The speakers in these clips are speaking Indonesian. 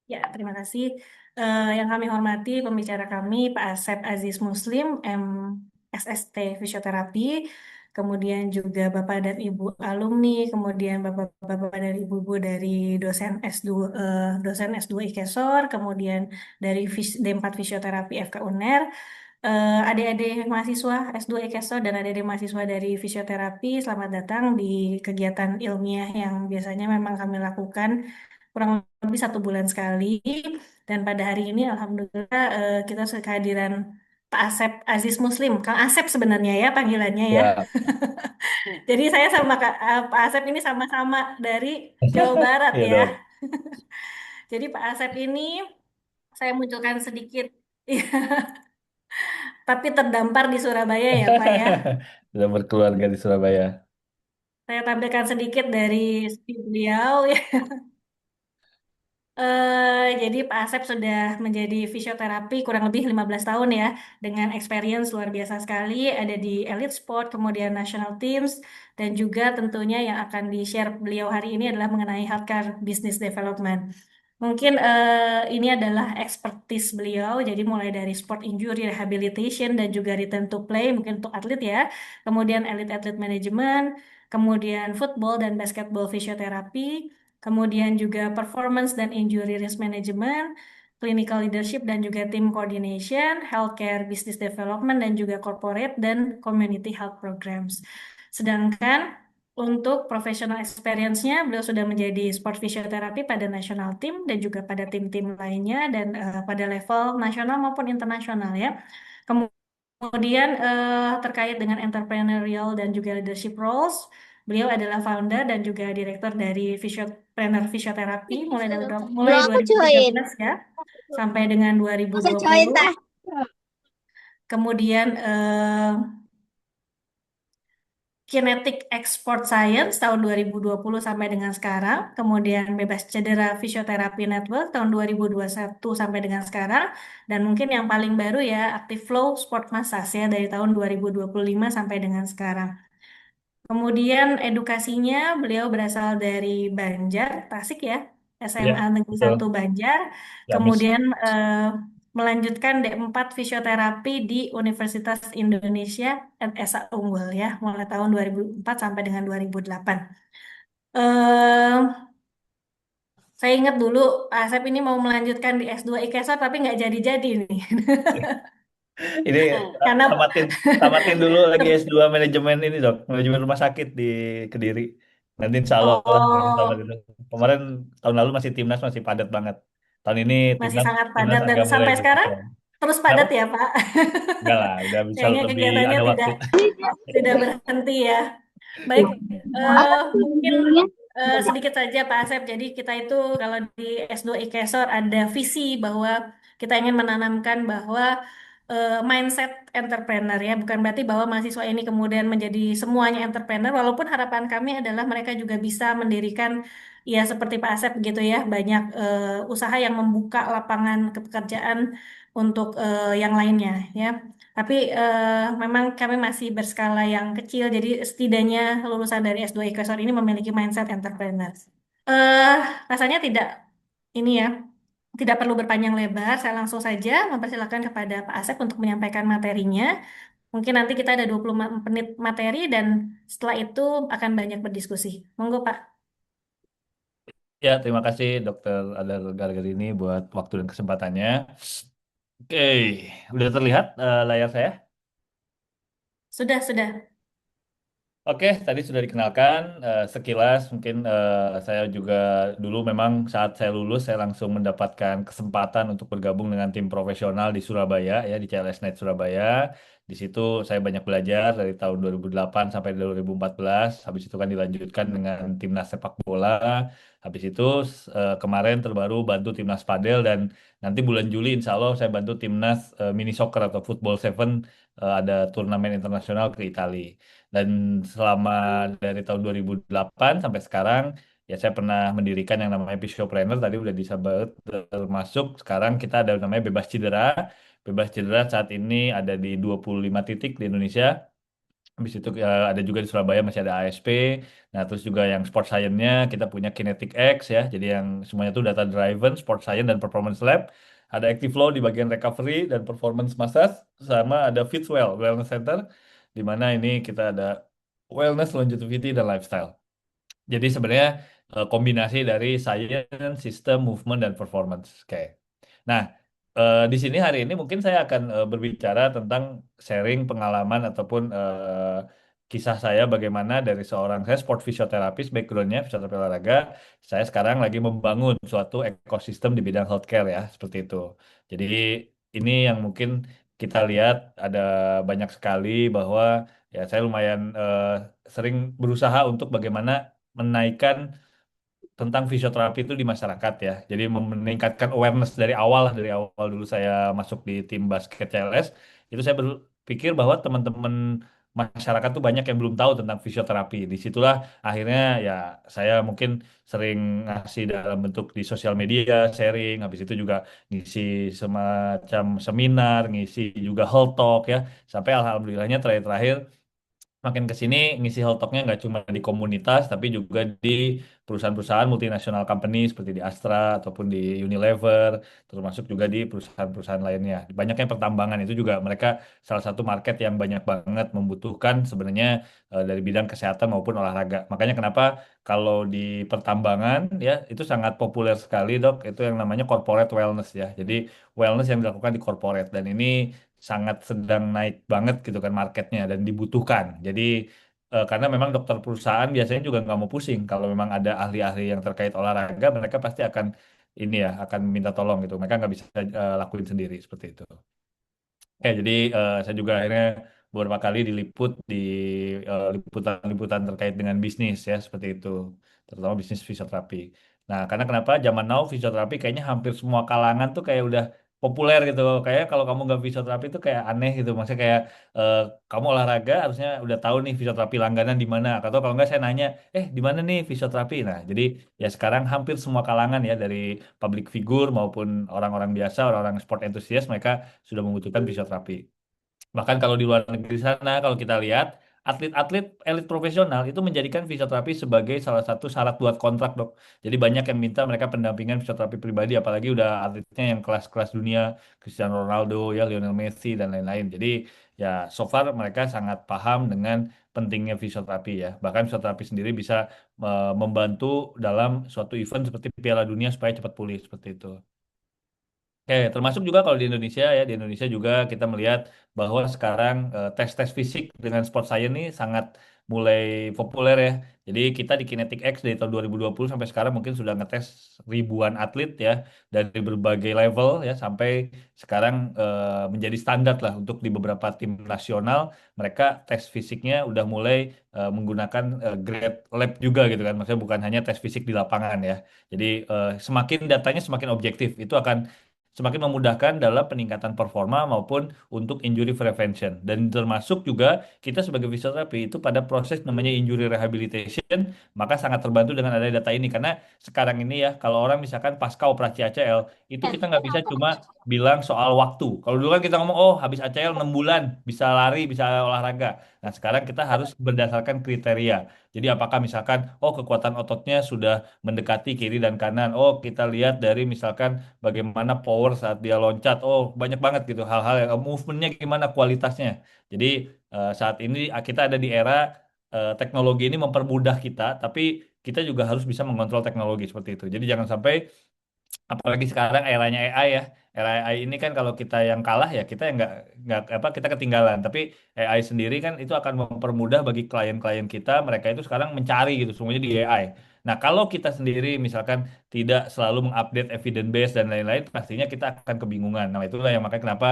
Ya, terima kasih. Yang kami hormati pembicara kami Pak Asep Aziz Muslim, SST Fisioterapi, kemudian juga Bapak dan Ibu alumni, kemudian Bapak-bapak dan Ibu-ibu dari dosen S2, dosen S2 IKESOR, kemudian dari D4 Fisioterapi FK UNER, adik-adik mahasiswa S2 IKESOR dan adik-adik mahasiswa dari fisioterapi, selamat datang di kegiatan ilmiah yang biasanya memang kami lakukan kurang lebih 1 bulan sekali. Dan pada hari ini, alhamdulillah, kita kehadiran Pak Asep Aziz Muslim, Kang Asep sebenarnya ya panggilannya ya. Ya, Jadi saya sama Pak Asep ini sama-sama dari Jawa Barat iya ya. dok. Jadi Pak Asep ini saya munculkan sedikit, tapi terdampar di Surabaya ya Pak ya. Sudah berkeluarga di Surabaya. Saya tampilkan sedikit dari CV beliau ya. Jadi Pak Asep sudah menjadi fisioterapi kurang lebih 15 tahun ya, dengan experience luar biasa sekali, ada di Elite Sport, kemudian National Teams, dan juga tentunya yang akan di-share beliau hari ini adalah mengenai healthcare business development. Mungkin ini adalah expertise beliau, jadi mulai dari sport injury rehabilitation dan juga return to play, mungkin untuk atlet ya, kemudian elite athlete management, kemudian football dan basketball fisioterapi, kemudian juga performance dan injury risk management, clinical leadership dan juga team coordination, healthcare business development dan juga corporate dan community health programs. Sedangkan untuk professional experience-nya, beliau sudah menjadi sport physiotherapy pada national team dan juga pada tim-tim lainnya dan pada level nasional maupun internasional ya. Kemudian terkait dengan entrepreneurial dan juga leadership roles, beliau adalah founder dan juga direktur dari Visiopreneur Fisioterapi mulai Belum aku join. 2013 ya sampai dengan Aku join 2020. tah. Kemudian Kinetic Export Science tahun 2020 sampai dengan sekarang, kemudian Bebas Cedera Fisioterapi Network tahun 2021 sampai dengan sekarang, dan mungkin yang paling baru ya Active Flow Sport Massage ya dari tahun 2025 sampai dengan sekarang. Kemudian edukasinya beliau berasal dari Banjar, Tasik ya, Iya, SMA Negeri betul. 1 Banjar. Gamis. Kemudian melanjutkan D4 Fisioterapi di Universitas Indonesia MSA Unggul ya, mulai tahun 2004 sampai dengan 2008. Eh, saya ingat dulu Pak Asep ini mau melanjutkan di S2 IKESA tapi nggak jadi-jadi nih. Ini Karena tamatin tamatin dulu lagi S2 manajemen ini dok, manajemen rumah sakit di Kediri. Nanti insya Allah lah ini tamat oh itu. Kemarin tahun lalu masih timnas masih padat banget. Tahun ini masih timnas sangat timnas padat dan agak mulai sampai sekarang berkosong. terus Kenapa? padat ya Pak. Enggak lah, udah bisa Kayaknya lebih kegiatannya ada waktu. tidak berhenti ya. Baik, mungkin sedikit saja Pak Asep. Jadi kita itu kalau di S2 IKESOR ada visi bahwa kita ingin menanamkan bahwa mindset entrepreneur ya, bukan berarti bahwa mahasiswa ini kemudian menjadi semuanya entrepreneur. Walaupun harapan kami adalah mereka juga bisa mendirikan ya seperti Pak Asep gitu ya, banyak usaha yang membuka lapangan pekerjaan untuk yang lainnya ya. Tapi memang kami masih berskala yang kecil, jadi setidaknya lulusan dari S2 IKESOR ini memiliki mindset entrepreneur. Eh, rasanya tidak ini ya, tidak perlu berpanjang lebar. Saya langsung saja mempersilakan kepada Pak Asep untuk menyampaikan materinya. Mungkin nanti kita ada 20 menit materi dan setelah itu akan banyak berdiskusi. Monggo Pak. Ya, terima kasih Dokter Adar Gargarini buat waktu dan kesempatannya. Oke, udah terlihat layar saya? Sudah. Oke, tadi sudah dikenalkan sekilas. Mungkin saya juga dulu memang saat saya lulus saya langsung mendapatkan kesempatan untuk bergabung dengan tim profesional di Surabaya ya di CLS Knight Surabaya. Di situ saya banyak belajar dari tahun 2008 sampai 2014. Habis itu kan dilanjutkan dengan timnas sepak bola. Habis itu kemarin terbaru bantu timnas padel dan nanti bulan Juli insya Allah saya bantu timnas mini soccer atau football seven ada turnamen internasional ke Italia. Dan selama dari tahun 2008 sampai sekarang, ya saya pernah mendirikan yang namanya Physiopreneur, tadi udah disebut, termasuk sekarang kita ada namanya Bebas Cedera. Bebas Cedera saat ini ada di 25 titik di Indonesia. Habis itu ada juga di Surabaya masih ada ASP. Nah, terus juga yang sport science-nya kita punya Kinetic X ya. Jadi yang semuanya itu data driven, sport science dan performance lab. Ada Active Flow di bagian recovery dan performance massage, sama ada Fitwell Wellness Center di mana ini kita ada wellness, longevity dan lifestyle. Jadi sebenarnya kombinasi dari science, sistem, movement, dan performance. Oke. Nah, di sini hari ini mungkin saya akan berbicara tentang sharing pengalaman ataupun kisah saya bagaimana dari seorang saya sport fisioterapis backgroundnya fisioterapi olahraga, saya sekarang lagi membangun suatu ekosistem di bidang healthcare ya seperti itu. Jadi ini yang mungkin kita lihat ada banyak sekali bahwa ya saya lumayan sering berusaha untuk bagaimana menaikkan tentang fisioterapi itu di masyarakat ya. Jadi meningkatkan awareness dari awal lah, dari awal dulu saya masuk di tim basket CLS, itu saya berpikir bahwa teman-teman masyarakat tuh banyak yang belum tahu tentang fisioterapi. Disitulah akhirnya ya saya mungkin sering ngasih dalam bentuk di sosial media, sharing, habis itu juga ngisi semacam seminar, ngisi juga health talk ya. Sampai alhamdulillahnya terakhir-terakhir makin ke sini ngisi health talk-nya nggak cuma di komunitas tapi juga di perusahaan-perusahaan multinasional company seperti di Astra ataupun di Unilever, termasuk juga di perusahaan-perusahaan lainnya. Banyaknya pertambangan itu juga mereka salah satu market yang banyak banget membutuhkan sebenarnya dari bidang kesehatan maupun olahraga. Makanya kenapa kalau di pertambangan ya itu sangat populer sekali dok, itu yang namanya corporate wellness ya. Jadi wellness yang dilakukan di corporate dan ini sangat sedang naik banget gitu kan marketnya dan dibutuhkan. Jadi karena memang dokter perusahaan biasanya juga nggak mau pusing kalau memang ada ahli-ahli yang terkait olahraga, mereka pasti akan ini ya akan minta tolong gitu. Mereka nggak bisa lakuin sendiri seperti itu. Jadi saya juga akhirnya beberapa kali diliput di liputan-liputan terkait dengan bisnis ya seperti itu, terutama bisnis fisioterapi. Nah, karena kenapa zaman now fisioterapi kayaknya hampir semua kalangan tuh kayak udah populer gitu. Kayak kalau kamu nggak fisioterapi tuh kayak aneh gitu. Maksudnya kayak eh, kamu olahraga harusnya udah tahu nih fisioterapi langganan di mana. Atau kalau nggak saya nanya, di mana nih fisioterapi? Nah, jadi ya sekarang hampir semua kalangan ya dari public figure maupun orang-orang biasa, orang-orang sport enthusiast mereka sudah membutuhkan fisioterapi. Bahkan kalau di luar negeri sana, kalau kita lihat, atlet-atlet elit profesional itu menjadikan fisioterapi sebagai salah satu syarat buat kontrak, dok. Jadi banyak yang minta mereka pendampingan fisioterapi pribadi, apalagi udah atletnya yang kelas-kelas dunia, Cristiano Ronaldo, ya Lionel Messi, dan lain-lain. Jadi ya so far mereka sangat paham dengan pentingnya fisioterapi ya. Bahkan fisioterapi sendiri bisa membantu dalam suatu event seperti Piala Dunia supaya cepat pulih, seperti itu. Oke, termasuk juga kalau di Indonesia ya, di Indonesia juga kita melihat bahwa sekarang tes-tes fisik dengan sport science ini sangat mulai populer ya. Jadi kita di Kinetic X dari tahun 2020 sampai sekarang mungkin sudah ngetes ribuan atlet ya dari berbagai level ya sampai sekarang menjadi standar lah untuk di beberapa tim nasional mereka tes fisiknya udah mulai menggunakan grade lab juga gitu kan. Maksudnya bukan hanya tes fisik di lapangan ya. Jadi semakin datanya semakin objektif itu akan semakin memudahkan dalam peningkatan performa maupun untuk injury prevention. Dan termasuk juga kita sebagai fisioterapi itu pada proses namanya injury rehabilitation, maka sangat terbantu dengan adanya data ini. Karena sekarang ini ya, kalau orang misalkan pasca operasi ACL, itu kita nggak bisa cuma bilang soal waktu. Kalau dulu kan kita ngomong, oh habis ACL 6 bulan, bisa lari, bisa olahraga. Nah sekarang kita harus berdasarkan kriteria. Jadi apakah misalkan, oh kekuatan ototnya sudah mendekati kiri dan kanan. Oh kita lihat dari misalkan bagaimana power saat dia loncat. Oh, banyak banget gitu hal-hal yang movementnya gimana kualitasnya. Jadi saat ini kita ada di era teknologi ini mempermudah kita, tapi kita juga harus bisa mengontrol teknologi seperti itu. Jadi jangan sampai apalagi sekarang eranya AI ya. Era AI ini kan kalau kita yang kalah ya kita yang nggak apa kita ketinggalan. Tapi AI sendiri kan itu akan mempermudah bagi klien-klien kita. Mereka itu sekarang mencari gitu semuanya di AI. Nah kalau kita sendiri misalkan tidak selalu mengupdate evidence base dan lain-lain, pastinya kita akan kebingungan. Nah itulah yang makanya kenapa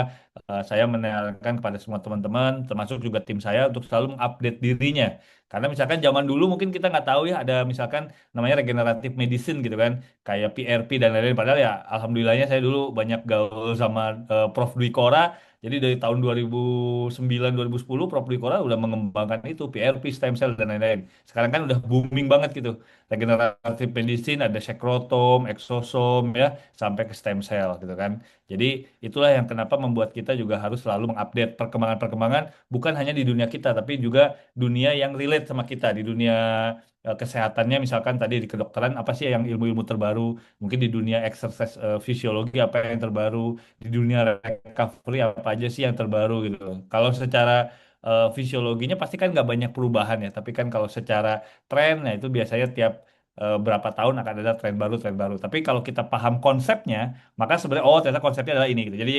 saya menyarankan kepada semua teman-teman, termasuk juga tim saya untuk selalu mengupdate dirinya. Karena misalkan zaman dulu mungkin kita nggak tahu ya ada misalkan namanya regenerative medicine gitu kan kayak PRP dan lain-lain. Padahal ya alhamdulillahnya saya dulu banyak gaul sama Prof. Dwi Kora. Jadi dari tahun 2009-2010 Prof. Dwi Kora udah mengembangkan itu PRP, stem cell dan lain-lain. Sekarang kan udah booming banget gitu. Regenerative medicine ada sekrotom, eksosom ya sampai ke stem cell gitu kan. Jadi itulah yang kenapa membuat kita juga harus selalu mengupdate perkembangan-perkembangan bukan hanya di dunia kita tapi juga dunia yang relate sama kita di dunia kesehatannya misalkan tadi di kedokteran apa sih yang ilmu-ilmu terbaru mungkin di dunia exercise fisiologi apa yang terbaru di dunia recovery apa aja sih yang terbaru gitu loh. Kalau secara fisiologinya pasti kan nggak banyak perubahan ya tapi kan kalau secara tren nah itu biasanya tiap berapa tahun akan ada tren baru tren baru. Tapi kalau kita paham konsepnya maka sebenarnya oh ternyata konsepnya adalah ini gitu. Jadi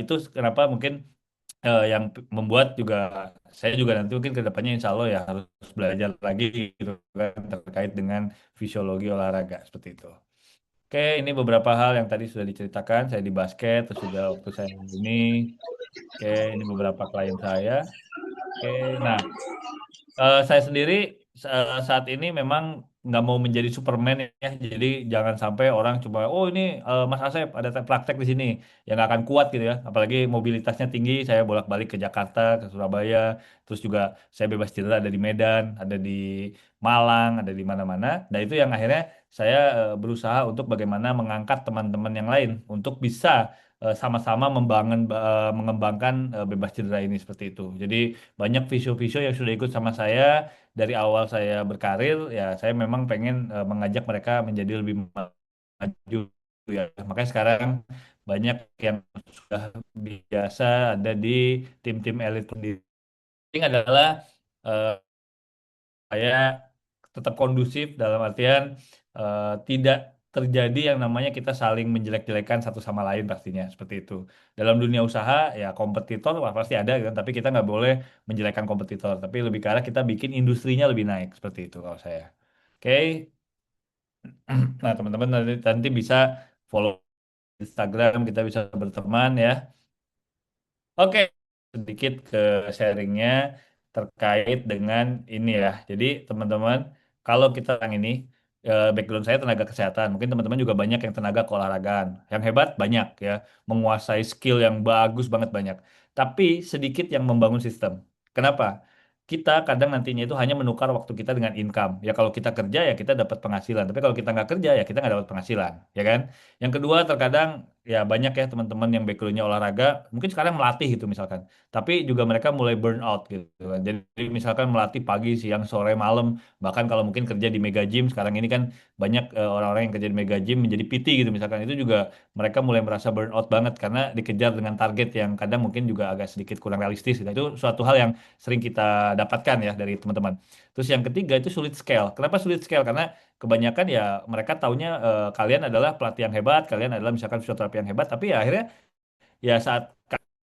itu kenapa mungkin yang membuat juga saya juga nanti mungkin ke depannya insya Allah ya harus belajar lagi gitu kan terkait dengan fisiologi olahraga seperti itu. Oke, ini beberapa hal yang tadi sudah diceritakan. Saya di basket, terus juga waktu saya ini. Oke, ini beberapa klien saya. Oke, nah saya sendiri saat ini memang nggak mau menjadi Superman ya. Jadi jangan sampai orang coba, oh ini Mas Asep ada praktek di sini yang nggak akan kuat gitu ya. Apalagi mobilitasnya tinggi, saya bolak-balik ke Jakarta, ke Surabaya, terus juga saya bebas cedera ada di Medan, ada di Malang, ada di mana-mana. Nah itu yang akhirnya saya berusaha untuk bagaimana mengangkat teman-teman yang lain untuk bisa sama-sama mengembangkan bebas cedera ini seperti itu. Jadi banyak visio-visio yang sudah ikut sama saya dari awal saya berkarir ya saya memang pengen mengajak mereka menjadi lebih maju ya makanya sekarang banyak yang sudah biasa ada di tim-tim elit sendiri. Ini adalah eh, saya tetap kondusif dalam artian tidak terjadi yang namanya kita saling menjelek-jelekan satu sama lain pastinya seperti itu. Dalam dunia usaha ya kompetitor wah, pasti ada kan, tapi kita nggak boleh menjelekkan kompetitor, tapi lebih ke arah kita bikin industrinya lebih naik seperti itu kalau saya. Oke, nah teman-teman nanti bisa follow Instagram kita bisa berteman ya. Oke, sedikit ke sharingnya terkait dengan ini ya. Jadi teman-teman, kalau kita yang ini background saya tenaga kesehatan, mungkin teman-teman juga banyak yang tenaga keolahragaan, yang hebat banyak ya, menguasai skill yang bagus banget banyak. Tapi sedikit yang membangun sistem. Kenapa? Kita kadang nantinya itu hanya menukar waktu kita dengan income. Ya kalau kita kerja ya kita dapat penghasilan. Tapi kalau kita nggak kerja ya kita nggak dapat penghasilan, ya kan? Yang kedua terkadang ya banyak ya teman-teman yang backgroundnya olahraga mungkin sekarang melatih gitu misalkan tapi juga mereka mulai burn out gitu kan jadi misalkan melatih pagi siang sore malam bahkan kalau mungkin kerja di mega gym sekarang ini kan banyak orang-orang yang kerja di mega gym menjadi PT gitu misalkan itu juga mereka mulai merasa burn out banget karena dikejar dengan target yang kadang mungkin juga agak sedikit kurang realistis gitu. Itu suatu hal yang sering kita dapatkan ya dari teman-teman. Terus yang ketiga itu sulit scale. Kenapa sulit scale? Karena kebanyakan ya mereka taunya kalian adalah pelatih yang hebat, kalian adalah misalkan fisioterapi yang hebat, tapi ya akhirnya ya saat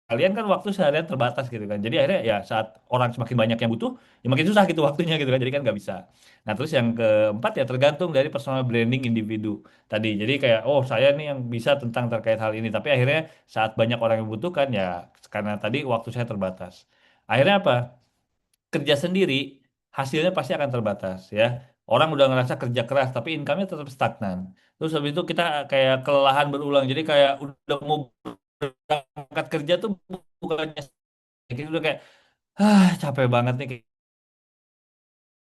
kalian kan waktu seharian terbatas gitu kan. Jadi akhirnya ya saat orang semakin banyak yang butuh, ya makin susah gitu waktunya gitu kan. Jadi kan nggak bisa. Nah terus yang keempat ya tergantung dari personal branding individu tadi. Jadi kayak oh saya nih yang bisa tentang terkait hal ini, tapi akhirnya saat banyak orang yang membutuhkan ya karena tadi waktu saya terbatas. Akhirnya apa? Kerja sendiri hasilnya pasti akan terbatas ya. Orang udah ngerasa kerja keras tapi income-nya tetap stagnan. Terus habis itu kita kayak kelelahan berulang. Jadi kayak udah mau berangkat kerja tuh bukannya kita udah kayak capek banget nih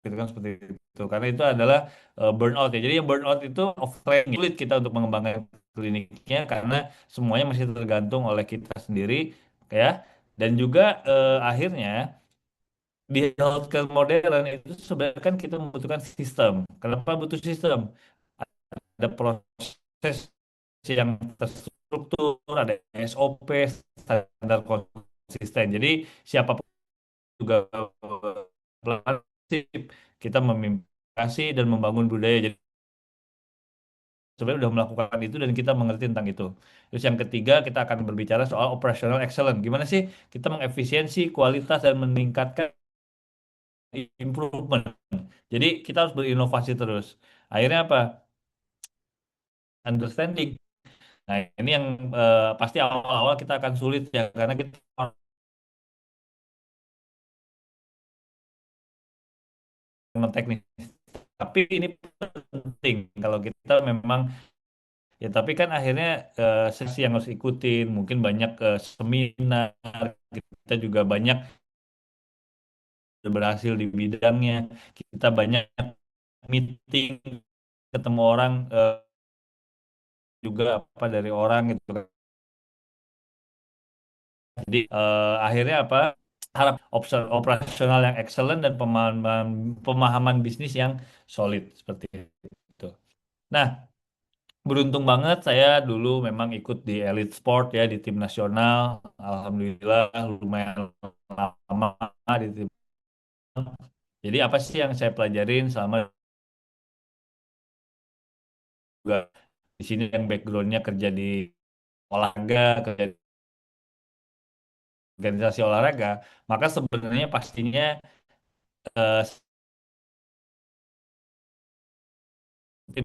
gitu kan seperti itu. Karena itu adalah burnout ya. Jadi yang burnout itu overtraining. Sulit kita untuk mengembangkan kliniknya karena semuanya masih tergantung oleh kita sendiri ya. Dan juga akhirnya di healthcare modern itu sebenarnya kan kita membutuhkan sistem. Kenapa butuh sistem? Ada proses yang terstruktur, ada SOP, standar konsisten. Jadi siapapun juga prinsip kita memimpin dan membangun budaya. Jadi sebenarnya sudah melakukan itu dan kita mengerti tentang itu. Terus yang ketiga kita akan berbicara soal operational excellence. Gimana sih kita mengefisiensi kualitas dan meningkatkan improvement. Jadi kita harus berinovasi terus. Akhirnya apa? Understanding. Nah, ini yang pasti awal-awal kita akan sulit ya karena kita non teknis. Tapi ini penting kalau kita memang ya tapi kan akhirnya sesi yang harus ikutin, mungkin banyak seminar, kita juga banyak berhasil di bidangnya, kita banyak meeting, ketemu orang juga apa dari orang gitu kan. Jadi akhirnya apa? Harap operasional yang excellent dan pemahaman pemahaman bisnis yang solid seperti itu. Nah, beruntung banget saya dulu memang ikut di elite sport ya di tim nasional. Alhamdulillah lumayan lama di tim. Jadi apa sih yang saya pelajarin selama juga di sini yang backgroundnya kerja di olahraga, kerja di organisasi olahraga, maka sebenarnya pastinya eh,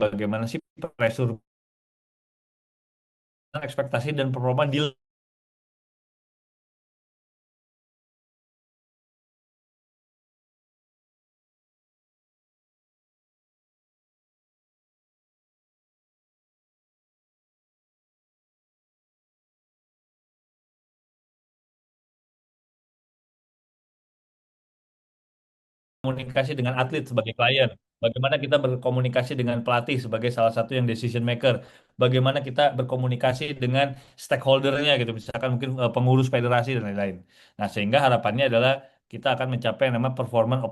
bagaimana sih pressure, ekspektasi dan performa di komunikasi dengan atlet sebagai klien, bagaimana kita berkomunikasi dengan pelatih sebagai salah satu yang decision maker, bagaimana kita berkomunikasi dengan stakeholdernya gitu, misalkan mungkin pengurus federasi dan lain-lain. Nah, sehingga harapannya adalah kita akan mencapai yang namanya performance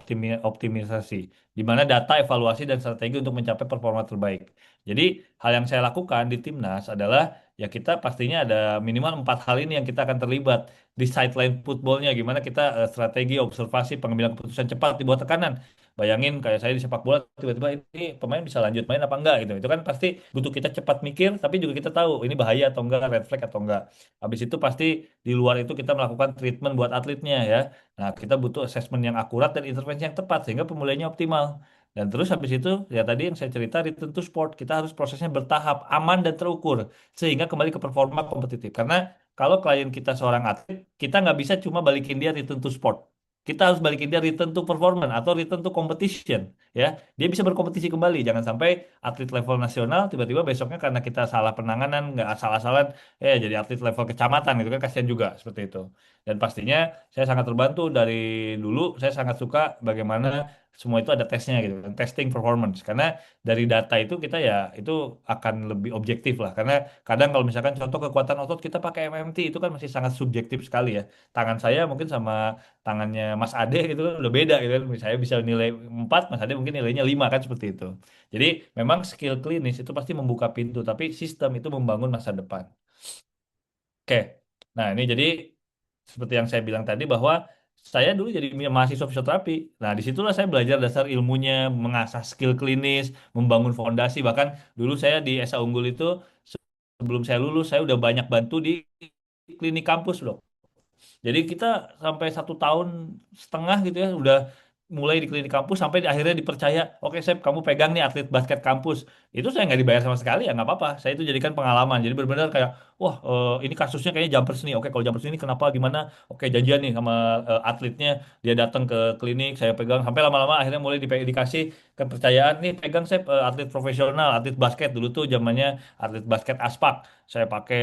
optimisasi, di mana data, evaluasi, dan strategi untuk mencapai performa terbaik. Jadi, hal yang saya lakukan di timnas adalah ya kita pastinya ada minimal 4 hal ini yang kita akan terlibat di sideline footballnya, gimana kita strategi, observasi, pengambilan keputusan cepat di bawah tekanan. Bayangin kayak saya di sepak bola tiba-tiba ini pemain bisa lanjut main apa enggak gitu. Itu kan pasti butuh kita cepat mikir, tapi juga kita tahu ini bahaya atau enggak, red flag atau enggak. Habis itu pasti di luar itu kita melakukan treatment buat atletnya ya. Nah, kita butuh assessment yang akurat dan intervensi yang tepat sehingga pemulihannya optimal. Dan terus habis itu ya tadi yang saya cerita return to sport, kita harus prosesnya bertahap, aman dan terukur sehingga kembali ke performa kompetitif. Karena kalau klien kita seorang atlet, kita nggak bisa cuma balikin dia return to sport. Kita harus balikin dia return to performance atau return to competition, ya. Dia bisa berkompetisi kembali. Jangan sampai atlet level nasional tiba-tiba besoknya karena kita salah penanganan, nggak asal-asalan, jadi atlet level kecamatan itu kan kasihan juga seperti itu. Dan pastinya saya sangat terbantu dari dulu. Saya sangat suka bagaimana semua itu ada tesnya gitu kan, testing performance. Karena dari data itu kita ya itu akan lebih objektif lah. Karena kadang kalau misalkan contoh kekuatan otot kita pakai MMT itu kan masih sangat subjektif sekali ya. Tangan saya mungkin sama tangannya Mas Ade gitu kan udah beda gitu kan. Saya bisa nilai 4, Mas Ade mungkin nilainya 5 kan seperti itu. Jadi memang skill klinis itu pasti membuka pintu, tapi sistem itu membangun masa depan. Oke. Nah, ini jadi seperti yang saya bilang tadi bahwa saya dulu jadi mahasiswa fisioterapi. Nah, disitulah saya belajar dasar ilmunya, mengasah skill klinis, membangun fondasi. Bahkan dulu saya di Esa Unggul itu sebelum saya lulus, saya udah banyak bantu di klinik kampus loh. Jadi kita sampai 1 tahun setengah gitu ya udah mulai di klinik kampus sampai akhirnya dipercaya, oke Sep kamu pegang nih atlet basket kampus. Itu saya nggak dibayar sama sekali ya nggak apa-apa. Saya itu jadikan pengalaman. Jadi benar-benar kayak, wah ini kasusnya kayaknya jumpers nih. Oke kalau jumpers ini kenapa gimana? Oke janjian nih sama atletnya. Dia datang ke klinik, saya pegang. Sampai lama-lama akhirnya mulai dikasih kepercayaan nih pegang Sep atlet profesional, atlet basket dulu tuh zamannya atlet basket aspak saya pakai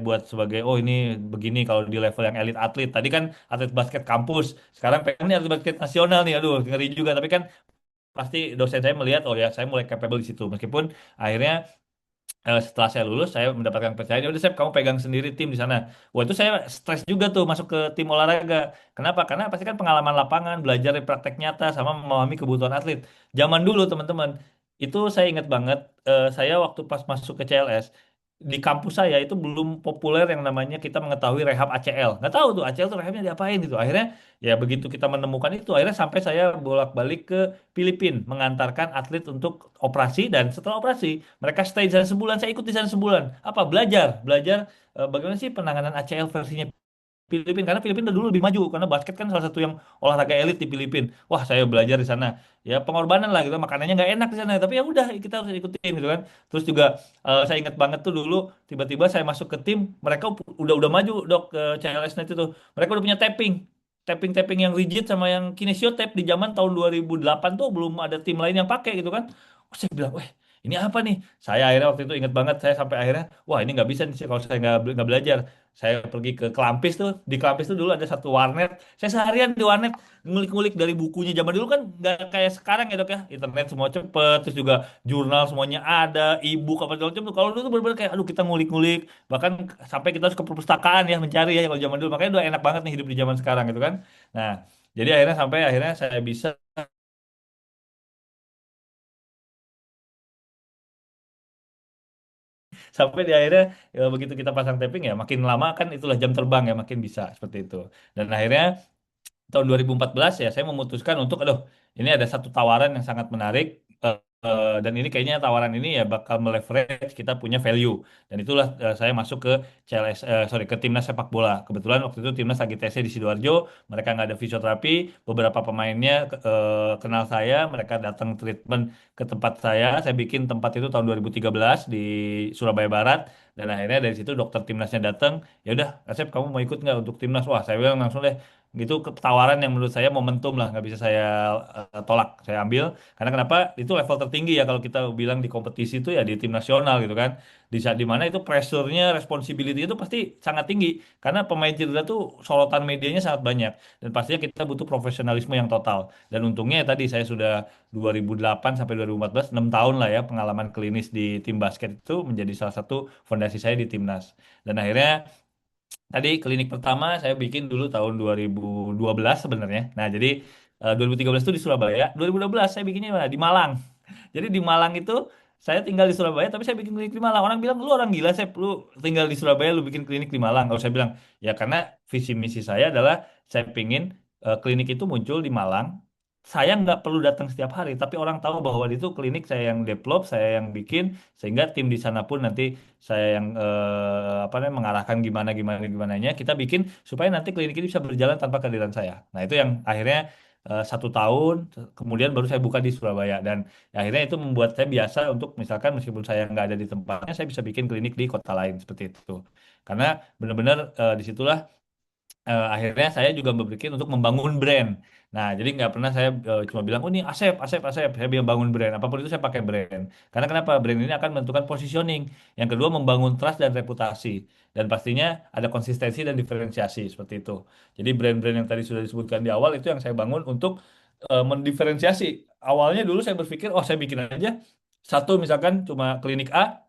buat sebagai oh ini begini kalau di level yang elit atlet. Tadi kan atlet basket kampus, sekarang pengen nih atlet basket nasional nih. Aduh, ngeri juga. Tapi kan pasti dosen saya melihat oh ya saya mulai capable di situ. Meskipun akhirnya setelah saya lulus saya mendapatkan kepercayaan. Ya udah saya kamu pegang sendiri tim di sana. Wah itu saya stres juga tuh masuk ke tim olahraga. Kenapa? Karena pasti kan pengalaman lapangan, belajar dari praktek nyata sama memahami kebutuhan atlet. Zaman dulu teman-teman itu saya ingat banget saya waktu pas masuk ke CLS di kampus saya itu belum populer yang namanya kita mengetahui rehab ACL. Nggak tahu tuh ACL tuh rehabnya diapain gitu. Akhirnya ya begitu kita menemukan itu akhirnya sampai saya bolak-balik ke Filipina mengantarkan atlet untuk operasi dan setelah operasi mereka stay di sana sebulan, saya ikut di sana sebulan. Apa? Belajar, belajar bagaimana sih penanganan ACL versinya Filipina karena Filipina udah dulu lebih maju karena basket kan salah satu yang olahraga elit di Filipina. Wah, saya belajar di sana. Ya pengorbanan lah gitu, makanannya nggak enak di sana, tapi ya udah kita harus ikutin gitu kan. Terus juga saya ingat banget tuh dulu tiba-tiba saya masuk ke tim, mereka udah maju dok ke CLS Net itu. Mereka udah punya tapping. Tapping-tapping yang rigid sama yang kinesio tape di zaman tahun 2008 tuh belum ada tim lain yang pakai gitu kan. Oh, saya bilang, weh ini apa nih? Saya akhirnya waktu itu ingat banget, saya sampai akhirnya, wah ini nggak bisa nih kalau saya nggak belajar. Saya pergi ke Kelampis tuh, di Kelampis tuh dulu ada satu warnet. Saya seharian di warnet ngulik-ngulik dari bukunya. Zaman dulu kan nggak kayak sekarang ya dok ya, internet semua cepet, terus juga jurnal semuanya ada, e-book apa segala macam tuh. Kalau dulu tuh bener-bener kayak, aduh kita ngulik-ngulik, bahkan sampai kita harus ke perpustakaan ya mencari ya kalau zaman dulu. Makanya udah enak banget nih hidup di zaman sekarang gitu kan. Nah, jadi akhirnya saya bisa sampai di akhirnya ya, begitu kita pasang tapping ya makin lama kan itulah jam terbang ya makin bisa seperti itu. Dan akhirnya tahun 2014 ya saya memutuskan untuk aduh ini ada satu tawaran yang sangat menarik dan ini kayaknya tawaran ini ya bakal meleverage kita punya value dan itulah saya masuk ke CLS sorry ke timnas sepak bola. Kebetulan waktu itu timnas lagi TC di Sidoarjo, mereka nggak ada fisioterapi, beberapa pemainnya kenal saya, mereka datang treatment ke tempat saya bikin tempat itu tahun 2013 di Surabaya Barat dan akhirnya dari situ dokter timnasnya datang, ya udah Asep kamu mau ikut nggak untuk timnas? Wah saya bilang langsung deh gitu tawaran yang menurut saya momentum lah nggak bisa saya tolak saya ambil karena kenapa itu level tertinggi ya kalau kita bilang di kompetisi itu ya di tim nasional gitu kan di saat dimana itu pressure-nya responsibility itu pasti sangat tinggi karena pemain cedera tuh sorotan medianya sangat banyak dan pastinya kita butuh profesionalisme yang total dan untungnya ya tadi saya sudah 2008 sampai 2014 6 tahun lah ya pengalaman klinis di tim basket itu menjadi salah satu fondasi saya di timnas dan akhirnya tadi klinik pertama saya bikin dulu tahun 2012 sebenarnya. Nah, jadi 2013 itu di Surabaya, 2012 saya bikinnya mana? Di Malang. Jadi di Malang itu saya tinggal di Surabaya tapi saya bikin klinik di Malang. Orang bilang lu orang gila saya lu tinggal di Surabaya lu bikin klinik di Malang. Kalau saya bilang ya karena visi misi saya adalah saya pingin klinik itu muncul di Malang. Saya nggak perlu datang setiap hari, tapi orang tahu bahwa itu klinik saya yang develop, saya yang bikin, sehingga tim di sana pun nanti saya yang apa namanya mengarahkan gimana gimana gimananya kita bikin supaya nanti klinik ini bisa berjalan tanpa kehadiran saya. Nah itu yang akhirnya 1 tahun kemudian baru saya buka di Surabaya dan akhirnya itu membuat saya biasa untuk misalkan meskipun saya nggak ada di tempatnya saya bisa bikin klinik di kota lain seperti itu. Karena benar-benar disitulah akhirnya saya juga berpikir untuk membangun brand. Nah, jadi nggak pernah saya cuma bilang, oh ini Asep, Asep, Asep. Saya bilang bangun brand. Apapun itu saya pakai brand. Karena kenapa? Brand ini akan menentukan positioning. Yang kedua, membangun trust dan reputasi. Dan pastinya ada konsistensi dan diferensiasi seperti itu. Jadi brand-brand yang tadi sudah disebutkan di awal itu yang saya bangun untuk mendiferensiasi. Awalnya dulu saya berpikir, oh saya bikin aja satu misalkan cuma klinik A,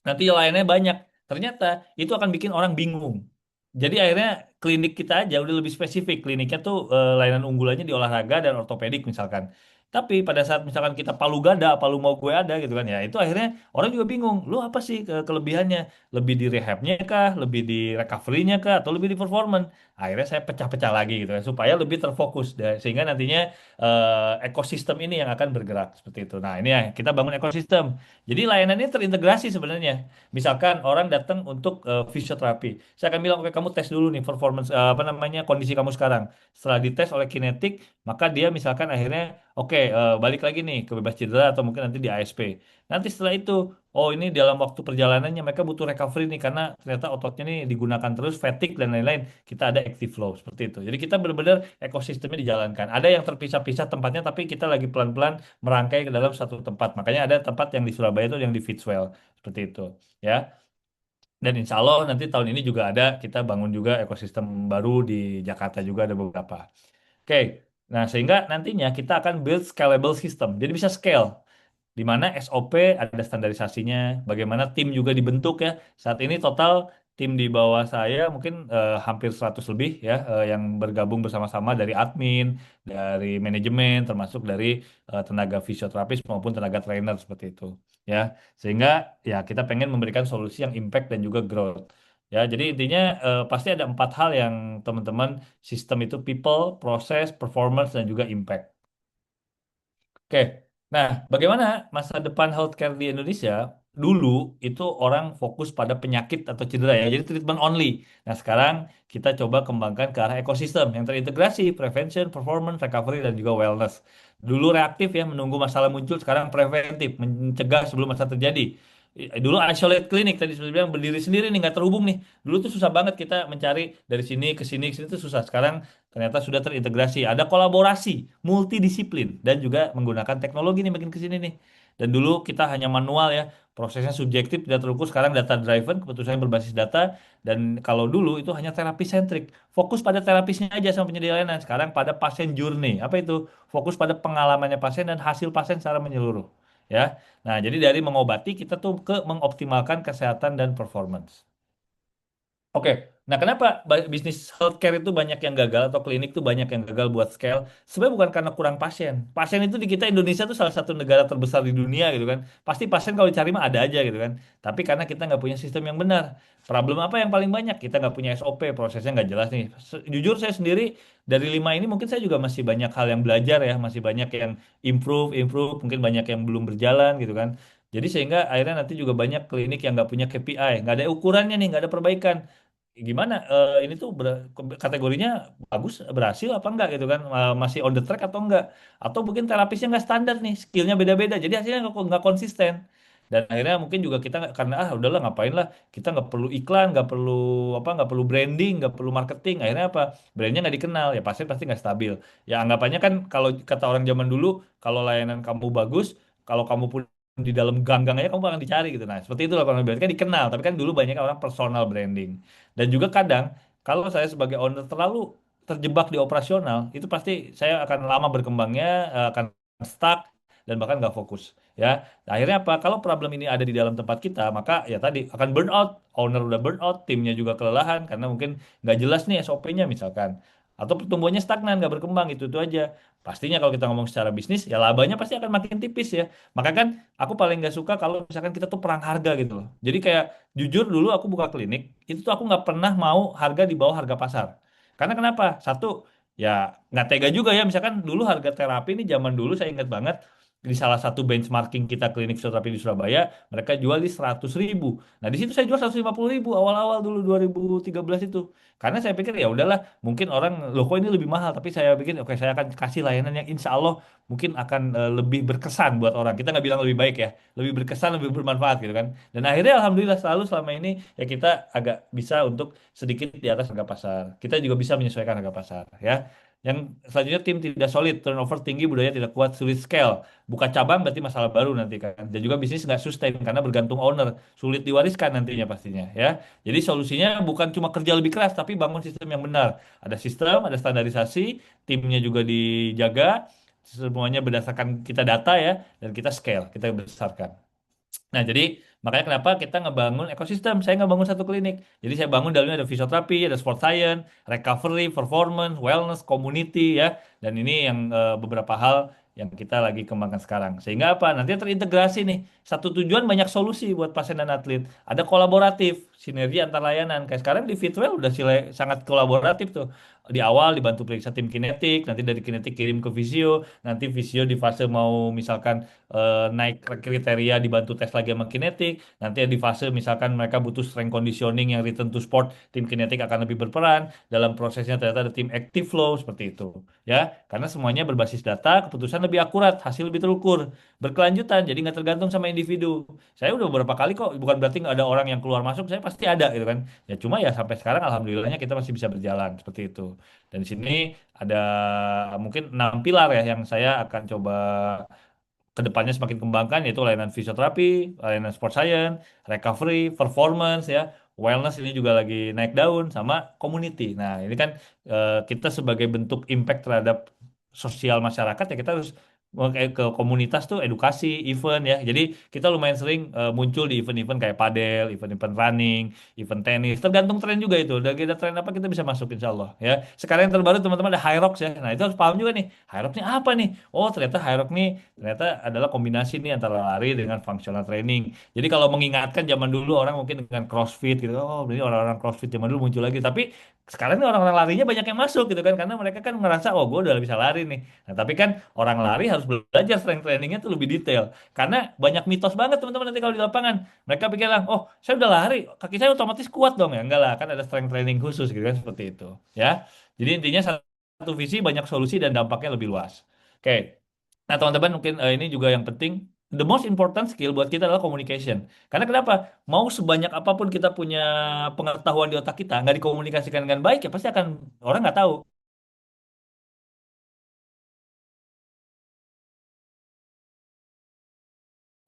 nanti lainnya banyak. Ternyata itu akan bikin orang bingung. Jadi akhirnya klinik kita aja udah lebih spesifik. Kliniknya tuh layanan unggulannya di olahraga dan ortopedik misalkan. Tapi pada saat misalkan kita palu gada, palu mau gue ada gitu kan ya, itu akhirnya orang juga bingung. Lu apa sih kelebihannya? Lebih di rehabnya kah? Lebih di recovery-nya kah? Atau lebih di performance? Akhirnya saya pecah-pecah lagi gitu ya, supaya lebih terfokus. Sehingga nantinya ekosistem ini yang akan bergerak seperti itu. Nah ini ya, kita bangun ekosistem. Jadi layanan ini terintegrasi sebenarnya. Misalkan orang datang untuk fisioterapi, saya akan bilang, oke kamu tes dulu nih performance apa namanya kondisi kamu sekarang. Setelah dites oleh kinetik, maka dia misalkan akhirnya, oke balik lagi nih ke bebas cedera atau mungkin nanti di ASP. Nanti setelah itu, oh ini dalam waktu perjalanannya mereka butuh recovery nih karena ternyata ototnya nih digunakan terus, fatigue dan lain-lain. Kita ada active flow seperti itu. Jadi kita benar-benar ekosistemnya dijalankan. Ada yang terpisah-pisah tempatnya, tapi kita lagi pelan-pelan merangkai ke dalam satu tempat. Makanya ada tempat yang di Surabaya itu yang di Fitswell seperti itu ya. Dan insya Allah nanti tahun ini juga ada kita bangun juga ekosistem baru di Jakarta juga ada beberapa. Oke, nah sehingga nantinya kita akan build scalable system. Jadi bisa scale di mana SOP ada standarisasinya, bagaimana tim juga dibentuk ya. Saat ini total tim di bawah saya mungkin hampir 100 lebih ya yang bergabung bersama-sama dari admin, dari manajemen, termasuk dari tenaga fisioterapis maupun tenaga trainer seperti itu ya. Sehingga ya kita pengen memberikan solusi yang impact dan juga growth. Ya, jadi intinya pasti ada 4 hal yang teman-teman sistem itu people, proses, performance, dan juga impact. Oke, nah bagaimana masa depan healthcare di Indonesia? Dulu itu orang fokus pada penyakit atau cedera ya, jadi treatment only. Nah sekarang kita coba kembangkan ke arah ekosistem yang terintegrasi, prevention, performance, recovery, dan juga wellness. Dulu reaktif ya, menunggu masalah muncul, sekarang preventif, mencegah sebelum masalah terjadi. Dulu isolate clinic, tadi sudah bilang berdiri sendiri nih, nggak terhubung nih. Dulu tuh susah banget kita mencari dari sini ke sini tuh susah. Sekarang ternyata sudah terintegrasi. Ada kolaborasi multidisiplin dan juga menggunakan teknologi nih makin ke sini nih. Dan dulu kita hanya manual ya, prosesnya subjektif tidak terukur. Sekarang data driven, keputusan berbasis data. Dan kalau dulu itu hanya terapi sentrik, fokus pada terapisnya aja sama penyedia layanan. Sekarang pada pasien journey, apa itu? Fokus pada pengalamannya pasien dan hasil pasien secara menyeluruh. Ya, nah jadi dari mengobati kita tuh ke mengoptimalkan kesehatan dan performance. Oke, nah kenapa bisnis healthcare itu banyak yang gagal atau klinik itu banyak yang gagal buat scale? Sebenarnya bukan karena kurang pasien. Pasien itu di kita Indonesia tuh salah satu negara terbesar di dunia gitu kan. Pasti pasien kalau dicari mah ada aja gitu kan. Tapi karena kita nggak punya sistem yang benar. Problem apa yang paling banyak? Kita nggak punya SOP, prosesnya nggak jelas nih. Jujur saya sendiri dari 5 ini mungkin saya juga masih banyak hal yang belajar ya, masih banyak yang improve, mungkin banyak yang belum berjalan gitu kan. Jadi sehingga akhirnya nanti juga banyak klinik yang nggak punya KPI, nggak ada ukurannya nih, nggak ada perbaikan gimana ini tuh kategorinya bagus berhasil apa enggak gitu kan. Masih on the track atau enggak atau mungkin terapisnya enggak standar nih skillnya beda-beda jadi hasilnya nggak konsisten dan akhirnya mungkin juga kita karena udahlah ngapain lah kita nggak perlu iklan nggak perlu apa nggak perlu branding nggak perlu marketing akhirnya apa brandnya nggak dikenal ya pasien pasti nggak stabil ya anggapannya kan kalau kata orang zaman dulu kalau layanan kamu bagus kalau kamu pun di dalam gang-gang aja kamu akan dicari gitu nah seperti itu lah kalau berarti kan dikenal tapi kan dulu banyak orang personal branding dan juga kadang kalau saya sebagai owner terlalu terjebak di operasional, itu pasti saya akan lama berkembangnya, akan stuck dan bahkan nggak fokus. Ya, akhirnya apa? Kalau problem ini ada di dalam tempat kita, maka ya tadi akan burn out. Owner udah burn out, timnya juga kelelahan karena mungkin nggak jelas nih SOP-nya misalkan. Atau pertumbuhannya stagnan, nggak berkembang, itu aja. Pastinya kalau kita ngomong secara bisnis, ya labanya pasti akan makin tipis ya. Maka kan aku paling nggak suka kalau misalkan kita tuh perang harga gitu loh. Jadi kayak jujur dulu aku buka klinik, itu tuh aku nggak pernah mau harga di bawah harga pasar. Karena kenapa? Satu, ya nggak tega juga ya. Misalkan dulu harga terapi ini zaman dulu saya ingat banget di salah satu benchmarking kita klinik fisioterapi di Surabaya, mereka jual di 100.000. Nah di situ saya jual 150.000 awal-awal dulu 2013 itu. Karena saya pikir ya udahlah, mungkin orang loh kok ini lebih mahal, tapi saya pikir oke saya akan kasih layanan yang insya Allah mungkin akan lebih berkesan buat orang. Kita nggak bilang lebih baik ya, lebih berkesan, lebih bermanfaat gitu kan. Dan akhirnya alhamdulillah selalu selama ini ya kita agak bisa untuk sedikit di atas harga pasar. Kita juga bisa menyesuaikan harga pasar ya. Yang selanjutnya tim tidak solid, turnover tinggi, budaya tidak kuat, sulit scale. Buka cabang berarti masalah baru nanti kan. Dan juga bisnis nggak sustain karena bergantung owner, sulit diwariskan nantinya pastinya ya. Jadi solusinya bukan cuma kerja lebih keras, tapi bangun sistem yang benar. Ada sistem, ada standarisasi, timnya juga dijaga, semuanya berdasarkan kita data ya, dan kita scale, kita besarkan. Nah, jadi makanya kenapa kita ngebangun ekosistem. Saya ngebangun satu klinik. Jadi saya bangun dalamnya ada fisioterapi, ada sport science, recovery, performance, wellness, community ya. Dan ini yang beberapa hal yang kita lagi kembangkan sekarang. Sehingga apa? Nanti terintegrasi nih. Satu tujuan banyak solusi buat pasien dan atlet. Ada kolaboratif, sinergi antar layanan. Kayak sekarang di Fitwell udah sangat kolaboratif tuh. Di awal dibantu periksa tim kinetik, nanti dari kinetik kirim ke visio, nanti visio di fase mau misalkan naik kriteria dibantu tes lagi sama kinetik. Nanti di fase misalkan mereka butuh strength conditioning yang return to sport, tim kinetik akan lebih berperan. Dalam prosesnya ternyata ada tim active flow seperti itu. Ya, karena semuanya berbasis data, keputusan lebih akurat, hasil lebih terukur, berkelanjutan, jadi nggak tergantung sama individu. Saya udah beberapa kali kok, bukan berarti nggak ada orang yang keluar masuk, saya pasti ada gitu kan. Ya cuma ya sampai sekarang alhamdulillahnya kita masih bisa berjalan seperti itu. Dan di sini ada mungkin 6 pilar ya yang saya akan coba kedepannya semakin kembangkan yaitu layanan fisioterapi, layanan sport science, recovery, performance ya, wellness ini juga lagi naik daun sama community. Nah, ini kan kita sebagai bentuk impact terhadap sosial masyarakat ya kita harus ke komunitas tuh edukasi, event ya. Jadi kita lumayan sering muncul di event-event kayak padel, event-event running, event tenis. Tergantung tren juga itu. Udah kita tren apa kita bisa masuk insya Allah ya. Sekarang yang terbaru teman-teman ada High Rocks ya. Nah, itu harus paham juga nih. High Rocks ini apa nih? Oh, ternyata High Rock nih ternyata adalah kombinasi nih antara lari dengan functional training. Jadi kalau mengingatkan zaman dulu orang mungkin dengan CrossFit gitu, oh berarti orang-orang CrossFit zaman dulu muncul lagi. Tapi sekarang ini orang-orang larinya banyak yang masuk gitu kan, karena mereka kan ngerasa oh gue udah bisa lari nih. Nah tapi kan orang lari harus belajar strength trainingnya tuh lebih detail, karena banyak mitos banget teman-teman nanti kalau di lapangan. Mereka pikir lah, oh saya udah lari, kaki saya otomatis kuat dong ya, enggak lah, kan ada strength training khusus gitu kan seperti itu. Ya, jadi intinya satu visi banyak solusi dan dampaknya lebih luas. Oke. Nah, teman-teman mungkin ini juga yang penting. The most important skill buat kita adalah communication. Karena kenapa? Mau sebanyak apapun kita punya pengetahuan di otak kita, nggak dikomunikasikan dengan baik ya pasti akan orang nggak tahu.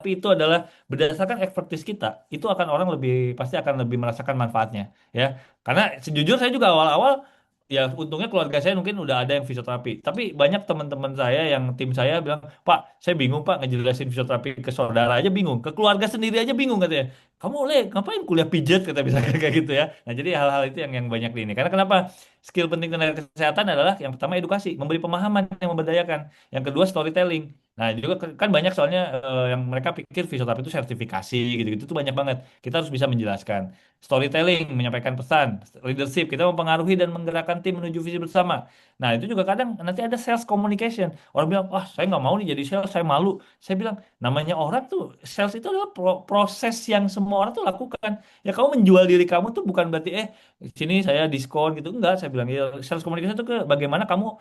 itu adalah berdasarkan expertise kita, itu akan orang lebih pasti akan lebih merasakan manfaatnya, ya. Karena sejujurnya saya juga awal-awal ya untungnya keluarga saya mungkin udah ada yang fisioterapi, tapi banyak teman-teman saya yang tim saya bilang, Pak, saya bingung Pak ngejelasin fisioterapi ke saudara aja bingung, ke keluarga sendiri aja bingung katanya. Kamu oleh ngapain kuliah pijat kata bisa kayak gitu ya. Nah jadi hal-hal itu yang banyak di ini. Karena kenapa? Skill penting tenaga kesehatan adalah yang pertama edukasi, memberi pemahaman yang memberdayakan. Yang kedua storytelling. Nah juga kan banyak soalnya yang mereka pikir fisioterapi itu sertifikasi gitu-gitu tuh banyak banget. Kita harus bisa menjelaskan. Storytelling, menyampaikan pesan, leadership, kita mempengaruhi dan menggerakkan tim menuju visi bersama. Nah itu juga kadang nanti ada sales communication. Orang bilang, wah saya nggak mau nih jadi sales, saya malu. Saya bilang, namanya orang tuh, sales itu adalah proses yang semua orang tuh lakukan. Ya kamu menjual diri kamu tuh bukan berarti, sini saya diskon gitu. Enggak, saya bilang, ya sales communication itu ke bagaimana kamu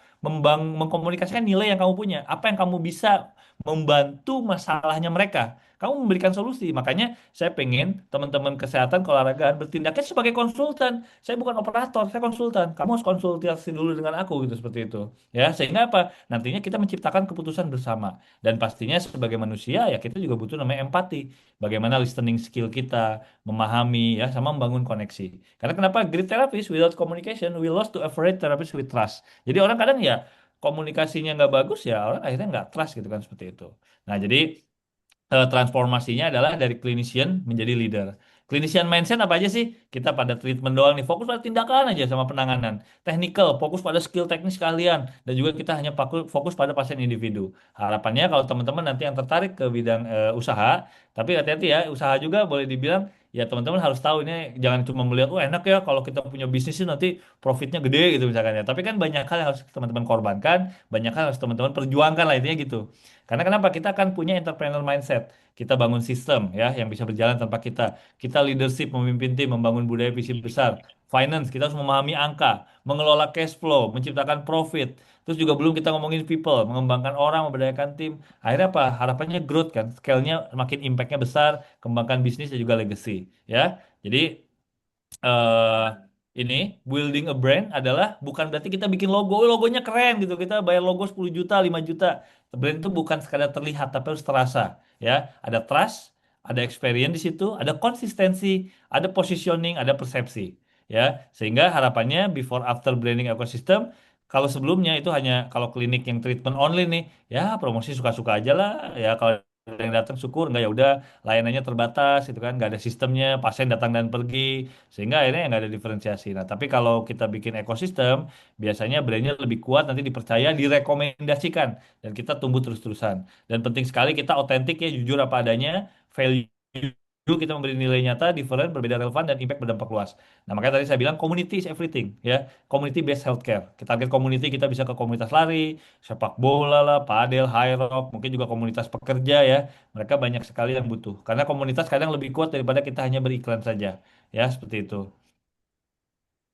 mengkomunikasikan nilai yang kamu punya. Apa yang kamu bisa membantu masalahnya mereka. Kamu memberikan solusi. Makanya saya pengen teman-teman kesehatan keolahragaan bertindaknya sebagai konsultan. Saya bukan operator, saya konsultan. Kamu harus konsultasi dulu dengan aku gitu seperti itu. Ya, sehingga apa? Nantinya kita menciptakan keputusan bersama. Dan pastinya sebagai manusia ya kita juga butuh namanya empati. Bagaimana listening skill kita, memahami ya sama membangun koneksi. Karena kenapa great therapist without communication we lost to average therapist with trust. Jadi orang kadang ya komunikasinya nggak bagus ya orang akhirnya nggak trust gitu kan seperti itu. Nah jadi transformasinya adalah dari clinician menjadi leader. Clinician mindset apa aja sih? Kita pada treatment doang nih, fokus pada tindakan aja sama penanganan. Technical, fokus pada skill teknis kalian. Dan juga kita hanya fokus pada pasien individu. Harapannya kalau teman-teman nanti yang tertarik ke bidang usaha, tapi hati-hati ya, usaha juga boleh dibilang, ya teman-teman harus tahu ini jangan cuma melihat, oh enak ya kalau kita punya bisnis ini nanti profitnya gede gitu misalkan ya. Tapi kan banyak hal yang harus teman-teman korbankan, banyak hal yang harus teman-teman perjuangkan lah intinya gitu. Karena kenapa? Kita akan punya entrepreneur mindset. Kita bangun sistem ya yang bisa berjalan tanpa kita. Kita leadership memimpin tim, membangun budaya visi besar. Finance, kita harus memahami angka, mengelola cash flow, menciptakan profit. Terus juga belum kita ngomongin people, mengembangkan orang, memberdayakan tim. Akhirnya apa? Harapannya growth kan. Scale-nya makin impact-nya besar, kembangkan bisnis dan juga legacy. Ya, jadi eh ini building a brand adalah bukan berarti kita bikin logo, "Oh, logonya keren gitu. Kita bayar logo 10 juta, 5 juta. Brand itu bukan sekadar terlihat tapi harus terasa, ya. Ada trust, ada experience di situ, ada konsistensi, ada positioning, ada persepsi, ya. Sehingga harapannya before after branding ecosystem kalau sebelumnya itu hanya kalau klinik yang treatment only nih, ya promosi suka-suka aja lah, ya kalau ada yang datang syukur nggak ya udah layanannya terbatas itu kan nggak ada sistemnya pasien datang dan pergi sehingga akhirnya nggak ada diferensiasi. Nah tapi kalau kita bikin ekosistem biasanya brandnya lebih kuat nanti dipercaya direkomendasikan dan kita tumbuh terus-terusan dan penting sekali kita otentik ya jujur apa adanya value kita memberi nilai nyata, different, berbeda relevan, dan impact berdampak luas. Nah, makanya tadi saya bilang community is everything, ya. Community based healthcare. Kita target community, kita bisa ke komunitas lari, sepak bola lah, padel, high rock, mungkin juga komunitas pekerja ya. Mereka banyak sekali yang butuh. Karena komunitas kadang lebih kuat daripada kita hanya beriklan saja. Ya, seperti itu.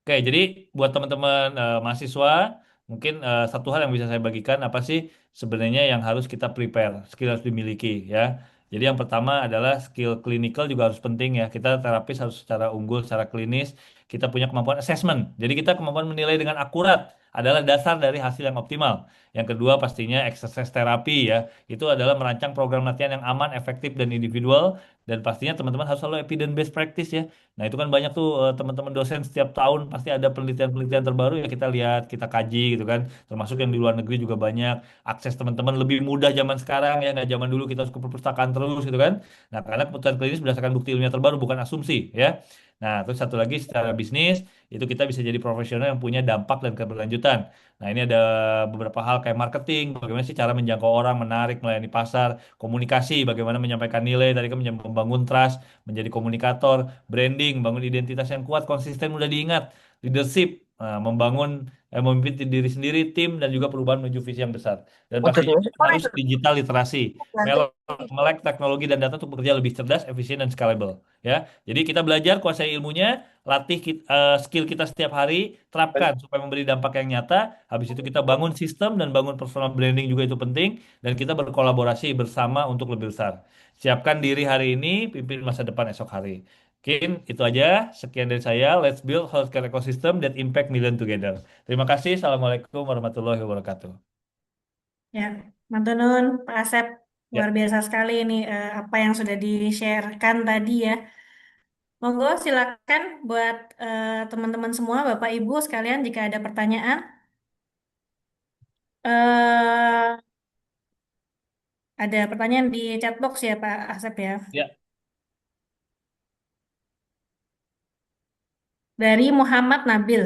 Oke, jadi buat teman-teman mahasiswa, mungkin satu hal yang bisa saya bagikan apa sih sebenarnya yang harus kita prepare, skill harus dimiliki ya. Jadi yang pertama adalah skill clinical juga harus penting ya. Kita terapis harus secara unggul, secara klinis, kita punya kemampuan assessment. Jadi kita kemampuan menilai dengan akurat adalah dasar dari hasil yang optimal. Yang kedua pastinya exercise terapi ya. Itu adalah merancang program latihan yang aman, efektif dan individual dan pastinya teman-teman harus selalu evidence based practice ya. Nah, itu kan banyak tuh teman-teman dosen setiap tahun pasti ada penelitian-penelitian terbaru ya kita lihat, kita kaji gitu kan. Termasuk yang di luar negeri juga banyak. Akses teman-teman lebih mudah zaman sekarang ya, nggak zaman dulu kita harus ke perpustakaan terus gitu kan. Nah, karena keputusan klinis berdasarkan bukti ilmiah terbaru bukan asumsi ya. Nah, terus satu lagi secara bisnis itu kita bisa jadi profesional yang punya dampak dan keberlanjutan. Nah, ini ada beberapa hal kayak marketing, bagaimana sih cara menjangkau orang, menarik, melayani pasar, komunikasi, bagaimana menyampaikan nilai, tadi kan membangun trust, menjadi komunikator, branding, bangun identitas yang kuat, konsisten, mudah diingat, leadership, membangun, memimpin diri sendiri, tim, dan juga perubahan menuju visi yang besar. Dan pastinya harus digital literasi, melek teknologi dan data untuk bekerja lebih cerdas, efisien, dan scalable. Ya, jadi kita belajar kuasai ilmunya, latih skill kita setiap hari, terapkan supaya memberi dampak yang nyata. Habis itu kita bangun sistem dan bangun personal branding juga itu penting, dan kita berkolaborasi bersama untuk lebih besar. Siapkan diri hari ini, pimpin masa depan esok hari. Mungkin itu aja. Sekian dari saya. Let's build healthcare ecosystem that impact million together. Terima kasih. Assalamualaikum warahmatullahi wabarakatuh. Ya, Mantunun, Pak Asep. Luar Ya, biasa sekali ini apa yang sudah di-sharekan tadi ya. Monggo silakan buat teman-teman semua, Bapak Ibu sekalian jika ada pertanyaan. eh ada pertanyaan di chat box ya Pak Asep ya. ya, Dari Muhammad Nabil.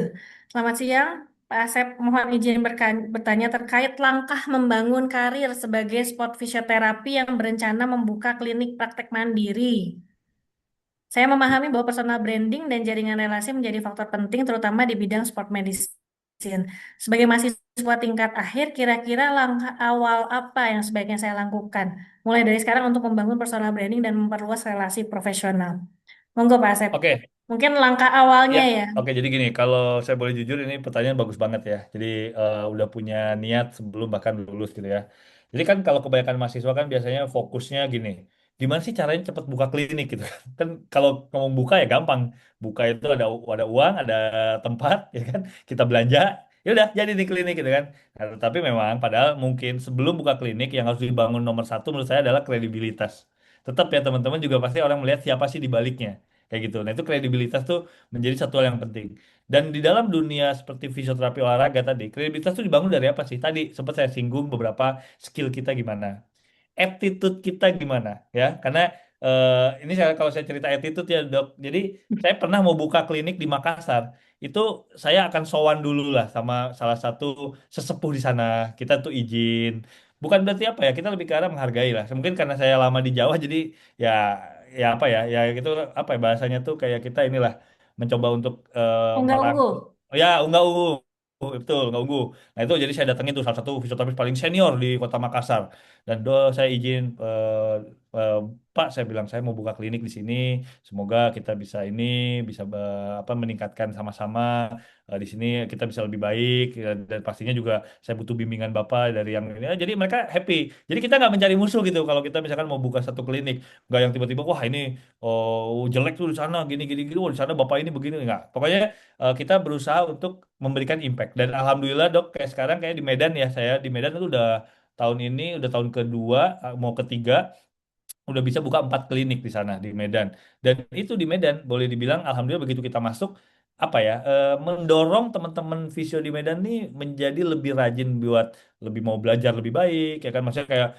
Selamat siang, Pak Asep. Mohon izin bertanya terkait langkah membangun karir sebagai sport fisioterapi yang berencana membuka klinik praktek mandiri. Saya memahami bahwa personal branding dan jaringan relasi menjadi faktor penting terutama di bidang sport medicine. Sebagai mahasiswa tingkat akhir, kira-kira langkah awal apa yang sebaiknya saya lakukan? Mulai dari sekarang untuk membangun personal branding dan memperluas relasi profesional. Monggo Pak Asep. oke. Mungkin langkah awalnya Ya, ya. oke. Jadi gini, kalau saya boleh jujur, ini pertanyaan bagus banget ya. Jadi udah punya niat sebelum bahkan lulus gitu ya. Jadi kan kalau kebanyakan mahasiswa kan biasanya fokusnya gini, gimana sih caranya cepat buka klinik gitu kan? Kan kalau ngomong buka ya gampang. Buka itu ada uang, ada tempat, ya kan? Kita belanja, ya udah jadi di klinik gitu kan. Nah, tapi memang padahal mungkin sebelum buka klinik yang harus dibangun nomor satu menurut saya adalah kredibilitas. Tetap ya teman-teman juga pasti orang melihat siapa sih di baliknya kayak gitu. Nah itu kredibilitas tuh menjadi satu hal yang penting. Dan di dalam dunia seperti fisioterapi olahraga tadi, kredibilitas itu dibangun dari apa sih? Tadi sempat saya singgung beberapa skill kita gimana, attitude kita gimana, ya? Karena ini kalau saya cerita attitude ya dok, jadi saya pernah mau buka klinik di Makassar, itu saya akan sowan dulu lah sama salah satu sesepuh di sana. Kita tuh izin. Bukan berarti apa ya, kita lebih ke arah menghargai lah. Mungkin karena saya lama di Jawa, jadi ya ya apa ya gitu apa ya bahasanya tuh kayak kita inilah mencoba untuk Enggak unggul. merangkul ya unggah unggu. Betul nggak unggu. Nah itu jadi saya datangin tuh salah satu fisioterapis paling senior di kota Makassar dan saya izin eh, Pak saya bilang saya mau buka klinik di sini semoga kita bisa ini bisa apa meningkatkan sama-sama di sini kita bisa lebih baik dan pastinya juga saya butuh bimbingan Bapak dari yang ini. Jadi mereka happy. Jadi kita nggak mencari musuh gitu kalau kita misalkan mau buka satu klinik nggak yang tiba-tiba wah ini jelek tuh di sana gini gini gini, oh di sana Bapak ini begini nggak. Pokoknya kita berusaha untuk memberikan impact dan alhamdulillah dok kayak sekarang kayak di Medan ya saya di Medan itu udah tahun ini udah tahun kedua mau ketiga udah bisa buka 4 klinik di sana di Medan dan itu di Medan boleh dibilang alhamdulillah begitu kita masuk apa ya mendorong teman-teman visio di Medan nih menjadi lebih rajin buat lebih mau belajar lebih baik ya kan maksudnya kayak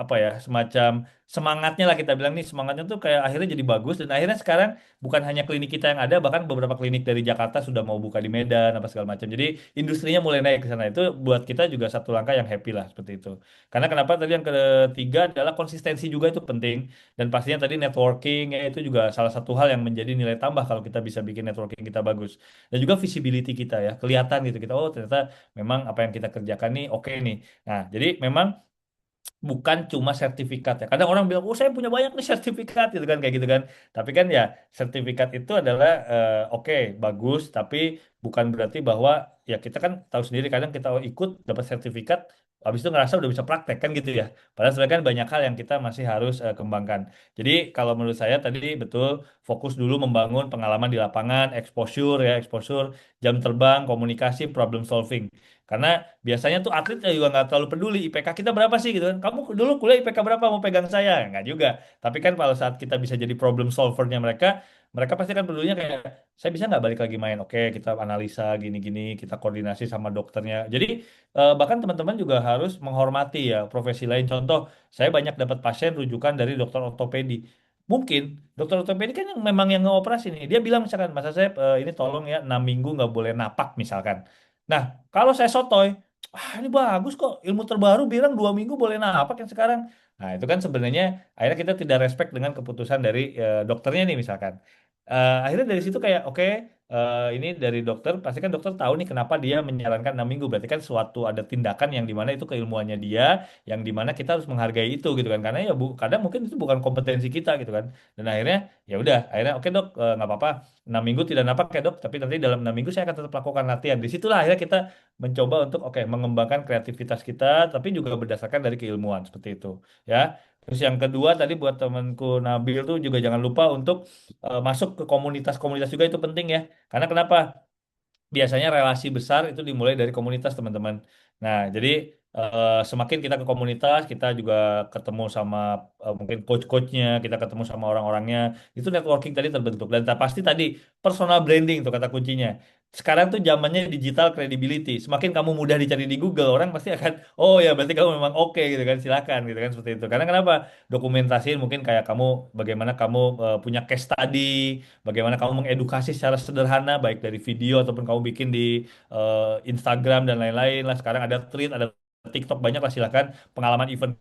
apa ya semacam semangatnya lah kita bilang nih semangatnya tuh kayak akhirnya jadi bagus dan akhirnya sekarang bukan hanya klinik kita yang ada bahkan beberapa klinik dari Jakarta sudah mau buka di Medan apa segala macam jadi industrinya mulai naik ke sana itu buat kita juga satu langkah yang happy lah seperti itu. Karena kenapa tadi yang ketiga adalah konsistensi juga itu penting dan pastinya tadi networking ya itu juga salah satu hal yang menjadi nilai tambah kalau kita bisa bikin networking kita bagus dan juga visibility kita ya kelihatan gitu kita oh ternyata memang apa yang kita kerjakan nih oke nih. Nah jadi memang bukan cuma sertifikat ya. Kadang orang bilang, oh saya punya banyak nih sertifikat gitu kan kayak gitu kan. Tapi kan ya sertifikat itu adalah oke bagus, tapi bukan berarti bahwa ya kita kan tahu sendiri kadang kita ikut dapat sertifikat, habis itu ngerasa udah bisa praktek kan gitu ya. Padahal sebenarnya kan banyak hal yang kita masih harus kembangkan. Jadi kalau menurut saya tadi betul fokus dulu membangun pengalaman di lapangan, exposure ya, exposure, jam terbang, komunikasi, problem solving. Karena biasanya tuh atlet juga nggak terlalu peduli IPK kita berapa sih gitu kan. Kamu dulu kuliah IPK berapa mau pegang saya? Nggak juga. Tapi kan pada saat kita bisa jadi problem solvernya mereka, mereka pasti kan pedulinya kayak saya bisa nggak balik lagi main? Oke, kita analisa gini-gini, kita koordinasi sama dokternya. Jadi bahkan teman-teman juga harus menghormati ya profesi lain. Contoh, saya banyak dapat pasien rujukan dari dokter ortopedi. Mungkin dokter ortopedi kan yang memang yang ngeoperasi nih. Dia bilang misalkan, masa saya ini tolong ya 6 minggu nggak boleh napak misalkan. Nah, kalau saya sotoy, ah ini bagus kok ilmu terbaru bilang 2 minggu boleh napak yang sekarang. Nah itu kan sebenarnya akhirnya kita tidak respect dengan keputusan dari dokternya nih misalkan. Akhirnya dari situ kayak oke ini dari dokter pasti kan dokter tahu nih kenapa dia menyarankan 6 minggu berarti kan suatu ada tindakan yang dimana itu keilmuannya dia yang dimana kita harus menghargai itu gitu kan karena ya kadang mungkin itu bukan kompetensi kita gitu kan dan akhirnya ya udah akhirnya oke dok nggak apa-apa 6 minggu tidak napak ya dok tapi nanti dalam 6 minggu saya akan tetap lakukan latihan disitulah akhirnya kita mencoba untuk oke mengembangkan kreativitas kita tapi juga berdasarkan dari keilmuan seperti itu ya. Terus yang kedua tadi buat temanku Nabil tuh juga jangan lupa untuk masuk ke komunitas-komunitas juga itu penting ya. Karena kenapa? Biasanya relasi besar itu dimulai dari komunitas teman-teman. Nah, jadi semakin kita ke komunitas, kita juga ketemu sama mungkin coach-coachnya, kita ketemu sama orang-orangnya, itu networking tadi terbentuk. Dan pasti tadi personal branding tuh kata kuncinya. Sekarang tuh zamannya digital credibility. Semakin kamu mudah dicari di Google, orang pasti akan, oh ya berarti kamu memang oke gitu kan, silakan gitu kan seperti itu. Karena kenapa? Dokumentasiin mungkin kayak kamu, bagaimana kamu punya case study, bagaimana kamu mengedukasi secara sederhana, baik dari video ataupun kamu bikin di Instagram dan lain-lain lah. Sekarang ada tweet, ada TikTok banyak lah, silakan pengalaman event